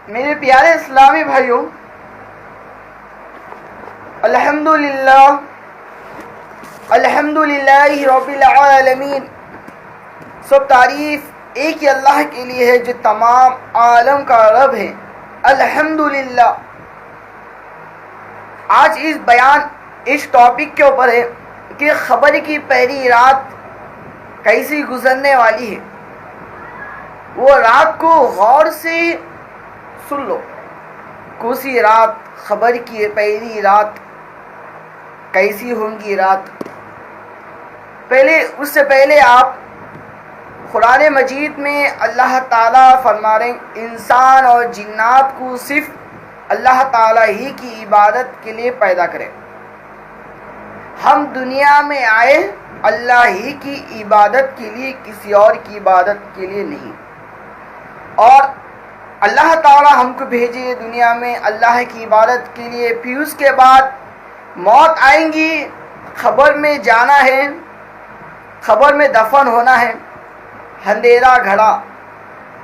میرے پیارے اسلامی بھائیوں، الحمدللہ رب العالمین، سب تعریف ایک ہی اللہ کے لیے ہے جو تمام عالم کا رب ہے۔ الحمدللہ۔ آج اس ٹاپک کے اوپر ہے کہ خبر کی پہلی رات کیسی گزرنے والی ہے۔ وہ رات کو غور سے سن لو، کوسی رات، خبر کی پہلی رات کیسی ہوں گی رات۔ اس سے پہلے آپ قرآن مجید میں اللہ تعالیٰ فرما رہے ہیں انسان اور جنات کو صرف اللہ تعالیٰ ہی کی عبادت کے لیے پیدا کرے۔ ہم دنیا میں آئے اللہ ہی کی عبادت کے لیے، کسی اور کی عبادت کے لیے نہیں۔ اور اللہ تعالیٰ ہم کو بھیجے دنیا میں اللہ کی عبادت کے لیے، پھر اس کے بعد موت آئیں گی، قبر میں جانا ہے، قبر میں دفن ہونا ہے۔ اندھیرا گھڑا،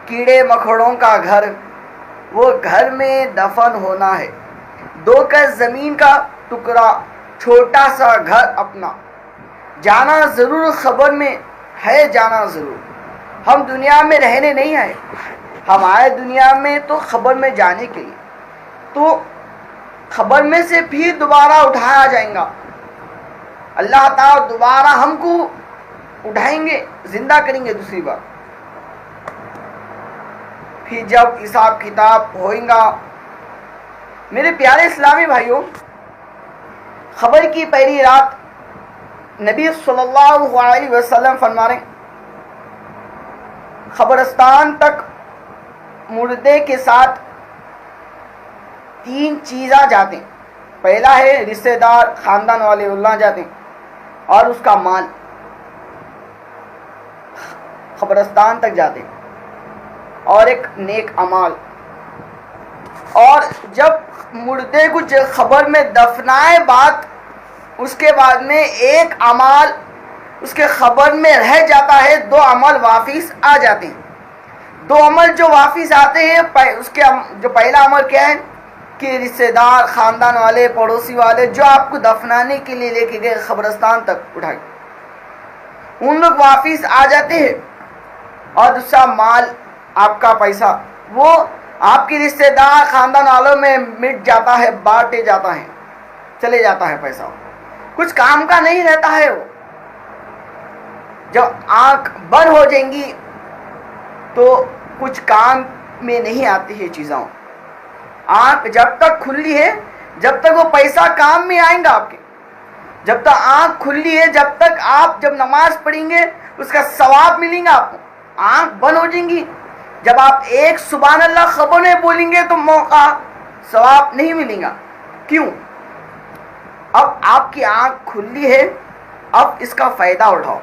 کیڑے مکوڑوں کا گھر، وہ گھر میں دفن ہونا ہے۔ 2 گز زمین کا ٹکڑا، چھوٹا سا گھر اپنا، جانا ضرور قبر میں ہے، جانا ضرور۔ ہم دنیا میں رہنے نہیں آئے، ہم آئے دنیا میں تو قبر میں جانے کے لیے۔ تو قبر میں سے پھر دوبارہ اٹھایا جائے گا، اللہ تعالیٰ دوبارہ ہم کو اٹھائیں گے، زندہ کریں گے دوسری بار۔ پھر جب حساب کتاب ہوئے گا، میرے پیارے اسلامی بھائیوں، خبر کی پہلی رات نبی صلی اللہ علیہ وسلم فرما رہے ہیں قبرستان تک مردے کے ساتھ 3 چیزاں جاتے ہیں۔ پہلا ہے رشتہ دار، خاندان والے اللہ جاتے ہیں، اور اس کا مال قبرستان تک جاتے ہیں، اور ایک نیک اعمال۔ اور جب مردے کو قبر میں دفنائے بعد، اس کے بعد میں ایک عمل اس کے قبر میں رہ جاتا ہے، 2 عمل واپس آ جاتے ہیں۔ 2 عمل جو واپس آتے ہیں، اس کے جو پہلا عمل کیا ہے کہ رشتہ دار، خاندان والے، پڑوسی والے جو آپ کو دفنانے کے لیے لے کے گئے قبرستان تک اٹھائے، ان لوگ واپس آ جاتے ہیں۔ اور دوسرا مال، آپ کا پیسہ، وہ آپ کے رشتہ دار، خاندان والوں میں مٹ جاتا ہے، بانٹے جاتا ہے، چلے جاتا ہے پیسہ، کچھ کام کا نہیں رہتا ہے۔ وہ جب آنکھ بند ہو جائیں گی تو کچھ کام میں نہیں آتی ہے چیزوں۔ آنکھ جب تک کھلی ہے، جب تک وہ پیسہ کام میں آئیں گا آپ کے۔ جب تک آنکھ کھلی ہے، جب تک آپ جب نماز پڑھیں گے اس کا ثواب ملیں گا آپ کو۔ آنکھ بند ہو جائیں گی، جب آپ ایک سبحان اللہ قبر میں بولیں گے تو موقع ثواب نہیں ملے گا۔ کیوں؟ اب آپ کی آنکھ کھلی ہے، اب اس کا فائدہ اٹھاؤ۔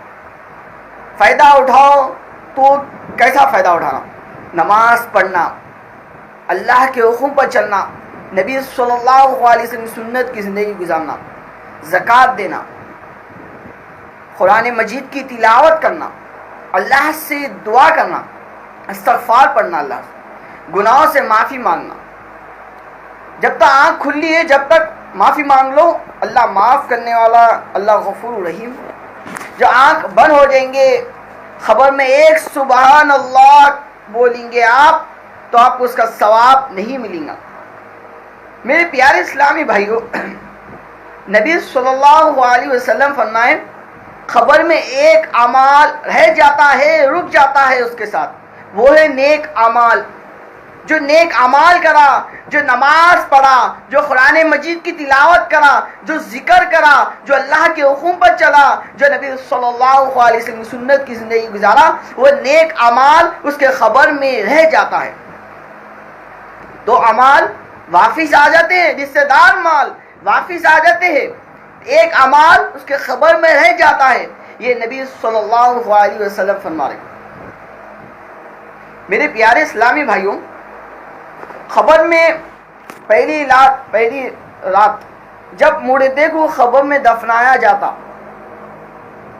فائدہ اٹھاؤ تو کیسا فائدہ اٹھانا؟ نماز پڑھنا، اللہ کے حکم پر چلنا، نبی صلی اللہ علیہ وسلم سنت کی زندگی گزارنا، زکوٰۃ دینا، قرآن مجید کی تلاوت کرنا، اللہ سے دعا کرنا، استغفار پڑھنا، اللہ سے گناہوں سے معافی مانگنا۔ جب تک آنکھ کھلی ہے، جب تک معافی مانگ لو، اللہ معاف کرنے والا، اللہ غفور رحیم۔ جو آنکھ بند ہو جائیں گے، خبر میں ایک سبحان اللہ بولیں گے آپ تو آپ کو اس کا ثواب نہیں ملے گا۔ میرے پیارے اسلامی بھائیوں، نبی صلی اللہ علیہ وسلم فرمائے خبر میں ایک اعمال رہ جاتا ہے، رک جاتا ہے اس کے ساتھ، وہ ہے نیک اعمال۔ جو نیک اعمال کرا، جو نماز پڑھا، جو قرآن مجید کی تلاوت کرا، جو ذکر کرا، جو اللہ کے حکم پر چلا، جو نبی صلی اللہ علیہ وسلم سنت کی زندگی گزارا، وہ نیک اعمال اس کے خبر میں رہ جاتا ہے۔ 2 اعمال واپس آ جاتے ہیں، رشتہ دار مال واپس آ جاتے ہیں، ایک اعمال اس کے خبر میں رہ جاتا ہے۔ یہ نبی صلی اللہ علیہ وسلم فرما رہے۔ میرے پیارے اسلامی بھائیوں، خبر میں پہلی رات جب مردے کو خبر میں دفنایا جاتا،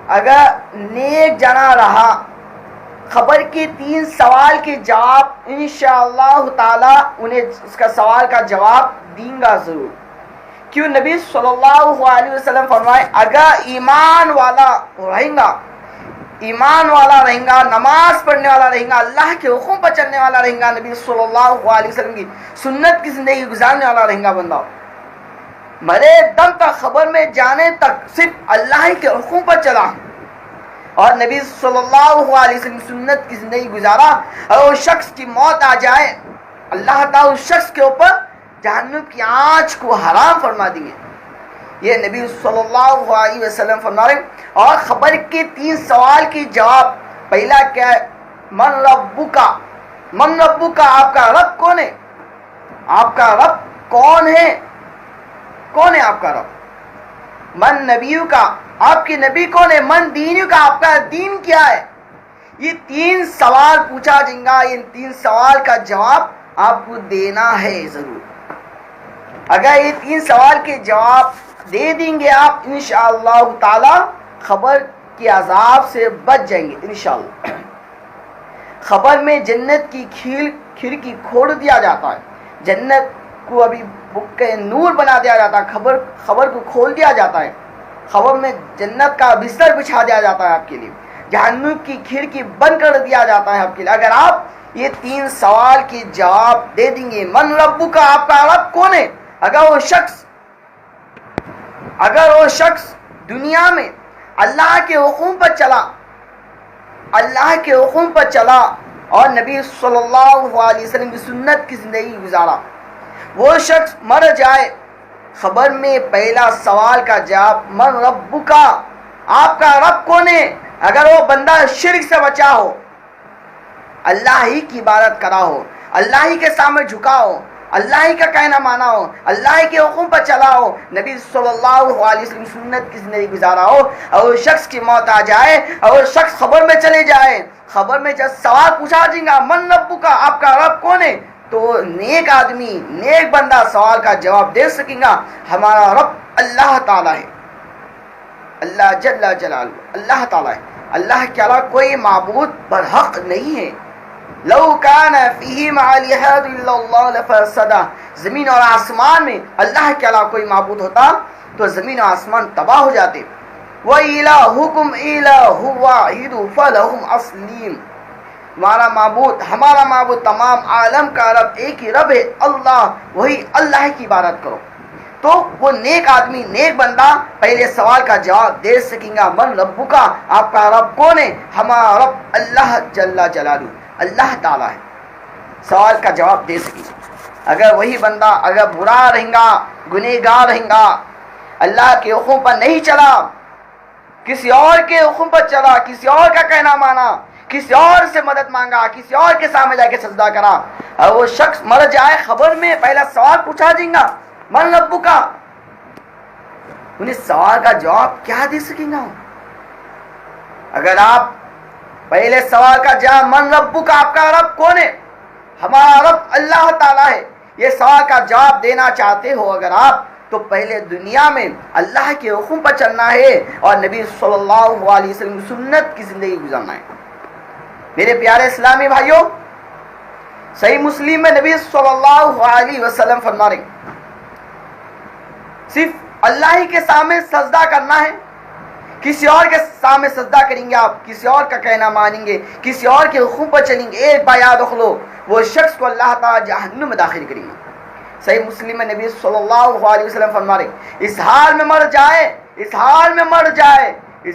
اگر نیک جنا رہا خبر کے 3 سوال کے جواب انشاءاللہ تعالی انہیں اس کا سوال کا جواب دیں گا ضرور. کیوں نبی صلی اللہ علیہ وسلم فرمائے اگر ایمان والا رہیں گا, نماز پڑھنے والا رہیں گا, اللہ کے حکم پر چلنے والا رہیں گا, نبی صلی اللہ علیہ وسلم کی سنت کی زندگی گزارنے والا رہیں گا بندہ, مرے دم تک خبر میں جانے تک صرف اللہ کے حکم پر چلا اور نبی صلی اللہ علیہ وسلم سنت کی زندگی گزارا, اور اس شخص کی موت آ جائے اللہ تعالیٰ اس شخص کے اوپر جہنم کی آنچ کو حرام فرما دیں گے. یہ نبی صلی اللہ علیہ وسلم فرما رہے. اور خبر کے 3 سوال کی جواب, پہلا کیا ہے, من ربکا, آپ کا رب کون ہے, آپ کا رب کون ہے آپ کا رب, من نبیو کا, آپ کے نبی کون ہے, من دینیو کا, آپ کا دین کیا ہے. یہ 3 سوال پوچھا جائے گا, ان 3 سوال کا جواب آپ کو دینا ہے ضرور. اگر یہ 3 سوال کے جواب دے دیں گے آپ انشاءاللہ تعالی خبر کے عذاب سے بچ جائیں گے انشاءاللہ. خبر میں جنت کی کھڑکی کھول دیا جاتا ہے, جنت کو ابھی بکے نور بنا دیا جاتا ہے, خبر کو کھول دیا جاتا ہے, خبر میں جنت کا بستر بچھا دیا جاتا ہے آپ کے لیے, جہنم کی کھڑکی بند کر دیا جاتا ہے آپ کے لیے. اگر آپ یہ 3 سوال کے جواب دے دیں گے, من ربکا, آپ کا رب کون ہے, اگر وہ شخص دنیا میں اللہ کے حکم پر چلا اور نبی صلی اللہ علیہ وسلم کی سنت کی زندگی گزارا, وہ شخص مر جائے, خبر میں پہلا سوال کا جواب من ربکا, آپ کا رب کون ہے, اگر وہ بندہ شرک سے بچا ہو, اللہ ہی کی عبادت کرا ہو, اللہ ہی کے سامنے جھکا ہو, اللہ ہی کا کہنا مانا ہو, اللہ ہی کے حکم پر چلا ہو, نبی صلی اللہ علیہ وسلم سنت کی زندگی گزارا ہو, اور اس شخص کی موت آ جائے اور اس شخص خبر میں چلے جائے, خبر میں جب سوال پوچھا جائے گا من ربکا, آپ کا رب کون ہے, تو نیک آدمی, نیک بندہ سوال کا جواب دے سکیں گا, ہمارا رب اللہ تعالیٰ ہے, اللہ جل جلالہ اللہ تعالیٰ ہے, اللہ کے علاوہ کوئی معبود برحق نہیں ہے. لو کان فیہما آلہۃ الا اللہ لفسدتا, زمین اور آسمان میں اللہ کے علاوہ کوئی معبود ہوتا تو زمین اور آسمان تباہ ہو جاتے. وَإِلَٰهُكُمْ إِلَٰهٌ وَاحِدٌ فَلَهُ أَسْلِمُوا, ہمارا معبود تمام عالم کا رب ایک ہی رب ہے اللہ, وہی اللہ کی عبادت کرو. تو وہ نیک آدمی, نیک بندہ پہلے سوال کا جواب دے سکیں گا, من ربکا, آپ کا رب کون ہے, ہمارا رب اللہ جل جلالہ اللہ تعالیٰ ہے, سوال کا جواب دے سکیں. اگر وہی بندہ اگر برا رہیں گا, گنہگار رہیں گا, اللہ کے حکم پر نہیں چلا, کسی اور کے حکم پر چلا, کسی اور کا کہنا مانا, کسی اور سے مدد مانگا, کسی اور کے سامنے جا کے سجدہ کرا, اور وہ شخص مر جائے, خبر میں پہلا سوال پوچھا جائے گا من ربکا, انہیں سوال کا جواب کیا دے سکیں گا. اگر آپ پہلے سوال کا جواب من ربکا, آپ کا رب کون ہے, ہمارا رب اللہ تعالیٰ ہے, یہ سوال کا جواب دینا چاہتے ہو اگر آپ, تو پہلے دنیا میں اللہ کے حکم پر چلنا ہے اور نبی صلی اللہ علیہ وسلم کی سنت کی زندگی گزارنا ہے. میرے پیارے اسلامی بھائیوں, صحیح مسلم میں نبی صلی اللہ علیہ وسلم فرما رہے صرف اللہ ہی کے سامنے سجدہ کرنا ہے, کسی اور کے سامنے سجدہ کریں گے آپ, کسی اور کا کہنا مانیں گے, کسی اور کے حکم پر چلیں گے, ایک بار یاد رکھ لو وہ شخص کو اللہ تعالیٰ جہنم میں داخل کریں گے. صحیح مسلم میں نبی صلی اللہ علیہ وسلم فرما رہے اس حال میں مر جائے, اس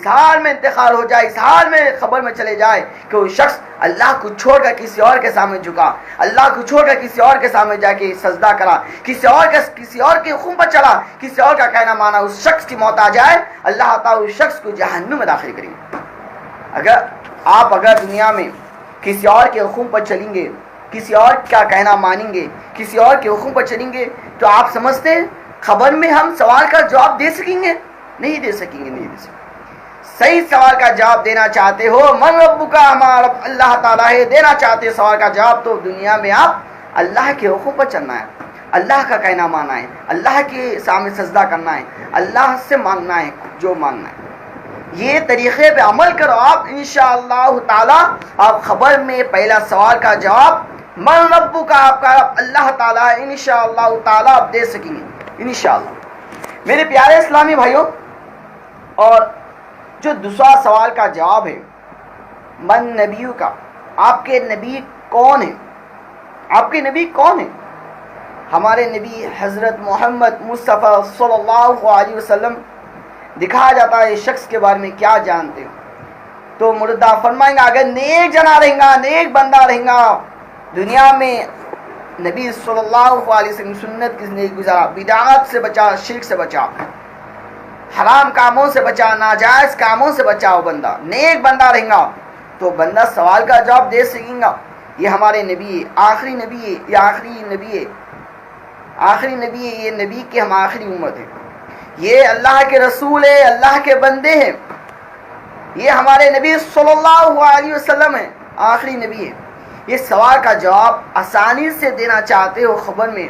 حال میں انتقال ہو جائے, اس حال میں خبر میں چلے جائے کہ وہ شخص اللہ کو چھوڑ کر کسی اور کے سامنے جھکا, اللہ کو چھوڑ کر کسی اور کے سامنے جا کے سجدہ کرا, کسی اور کے حکم پر چلا, کسی اور کا کہنا مانا, اس شخص کی موت آ جائے, اللہ تعالیٰ اس شخص کو جہنم میں داخل کریں گے. اگر دنیا میں کسی اور کے حکم پر چلیں گے, کسی اور کا کہنا مانیں گے, کسی اور کے حکم پر چلیں گے, تو آپ سمجھتے ہیں خبر میں ہم سوال کا جواب دے سکیں گے, نہیں دے سکیں گے. صحیح سوال کا جواب دینا چاہتے ہو, من ربکا, ہمارا رب اللہ تعالیٰ ہے, دینا چاہتے سوال کا جواب, تو دنیا میں آپ اللہ کے حکم پر چلنا ہے, اللہ کا کہنا ماننا ہے, اللہ کے سامنے سجدہ کرنا ہے, اللہ سے مانگنا ہے جو مانگنا ہے. یہ طریقے پہ عمل کرو آپ، انشاءاللہ تعالی آپ خبر میں پہلا سوال کا جواب من ربک کا آپ کا اللہ تعالیٰ انشاءاللہ تعالی آپ دے سکیں گے انشاءاللہ۔ میرے پیارے اسلامی بھائیوں، اور جو دوسرا سوال کا جواب ہے من نبیو کا، آپ کے نبی کون ہیں؟ آپ کے نبی کون ہیں؟ ہمارے نبی حضرت محمد مصطفیٰ صلی اللہ علیہ وسلم دکھایا جاتا ہے اس شخص کے بارے میں کیا جانتے ہو، تو مردہ فرمائیں گا اگر نیک جنا رہیں گا، نیک بندہ رہیں گا، دنیا میں نبی صلی اللہ علیہ وسلم سنت کی زندگی گزارا، بدعات سے بچا، شرک سے بچا، حرام کاموں سے بچا، ناجائز کاموں سے بچا، وہ بندہ نیک بندہ رہیں گا تو بندہ سوال کا جواب دے سکیں گا۔ یہ ہمارے نبی ہے، آخری نبی ہے، یہ آخری نبی ہے، آخری نبی ہے، یہ نبی کی ہم آخری امت ہے، یہ اللہ کے رسول ہے، اللہ کے بندے ہیں، یہ ہمارے نبی صلی اللہ علیہ وسلم ہیں، آخری نبی ہے۔ یہ سوال کا جواب آسانی سے دینا چاہتے ہو خبر میں،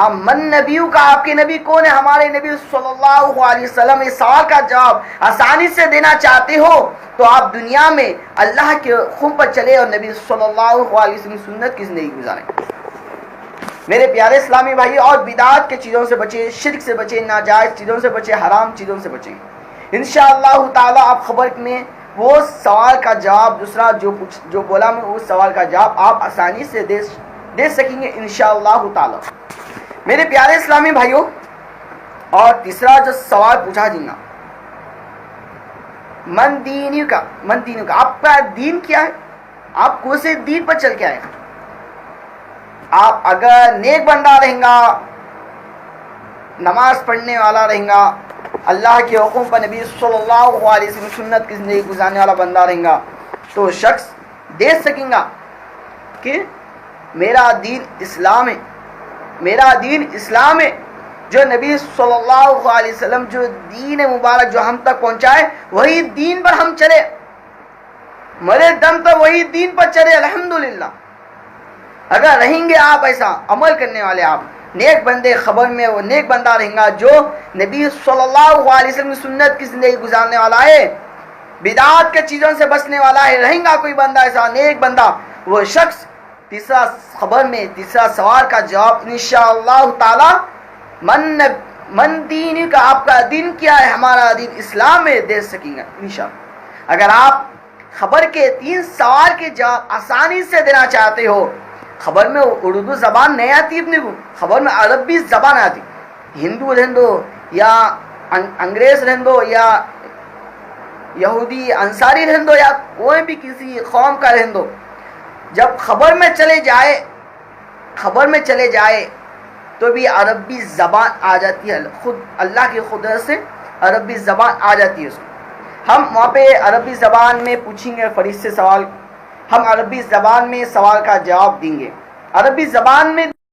آپ من نبیو کا آپ کے نبی کون ہے؟ ہمارے نبی صلی اللہ علیہ وسلم۔ اس سوال کا جواب آسانی سے دینا چاہتے ہو تو آپ دنیا میں اللہ کے حکم پر چلے اور نبی صلی اللہ علیہ وسلم سنت کی زندگی گزاریں۔ میرے پیارے اسلامی بھائی، اور بدعات کے چیزوں سے بچے، شرک سے بچے، ناجائز چیزوں سے بچے، حرام چیزوں سے بچیں انشاءاللہ تعالی۔ آپ خبر میں وہ سوال کا جواب دوسرا جو بولا میں اس سوال کا جواب آپ آسانی سے دے سکیں گے انشاءاللہ تعالی۔ میرے پیارے اسلامی بھائیوں، اور تیسرا جو سوال پوچھا جینا من دینی کا، آپ کا دین کیا ہے؟ آپ کون سے دین پر چل کے آئے؟ آپ اگر نیک بندہ رہیں گا، نماز پڑھنے والا رہیں گا، اللہ کے حکم پر نبی صلی اللہ علیہ وسلم سنت کی زندگی گزارنے والا بندہ رہیں گا تو شخص دے سکیں گا کہ میرا دین اسلام ہے، میرا دین اسلام ہے، جو نبی صلی اللہ علیہ وسلم جو دین مبارک جو ہم تک پہنچائے وہی دین پر ہم چلے، مرے دم تک وہی دین پر چلے الحمدللہ۔ اگر رہیں گے آپ ایسا عمل کرنے والے، آپ نیک بندے، خبر میں وہ نیک بندہ رہیں گا جو نبی صلی اللہ علیہ وسلم سنت کی زندگی گزارنے والا ہے، بدعات کے چیزوں سے بچنے والا ہے، رہیں گا کوئی بندہ ایسا نیک بندہ، وہ شخص تیسرا خبر میں تیسرا سوال کا جواب انشاءاللہ تعالی من دین کا، آپ کا دین کیا ہے؟ ہمارا دین اسلام ہے، دے سکیں گا انشاءاللہ۔ اگر آپ خبر کے 3 سوال کے جواب آسانی سے دینا چاہتے ہو، خبر میں اردو زبان نہیں آتی اپنے کو، خبر میں عربی زبان آتی، ہندو رہندو یا انگریز رہندو یا یہودی انصاری رہندو یا کوئی بھی کسی قوم کا رہندو، جب خبر میں چلے جائے تو بھی عربی زبان آ جاتی ہے، خود اللہ کی قدرت سے عربی زبان آ جاتی ہے اس کو۔ ہم وہاں پہ عربی زبان میں پوچھیں گے فرشتے سے سوال، ہم عربی زبان میں سوال کا جواب دیں گے، عربی زبان میں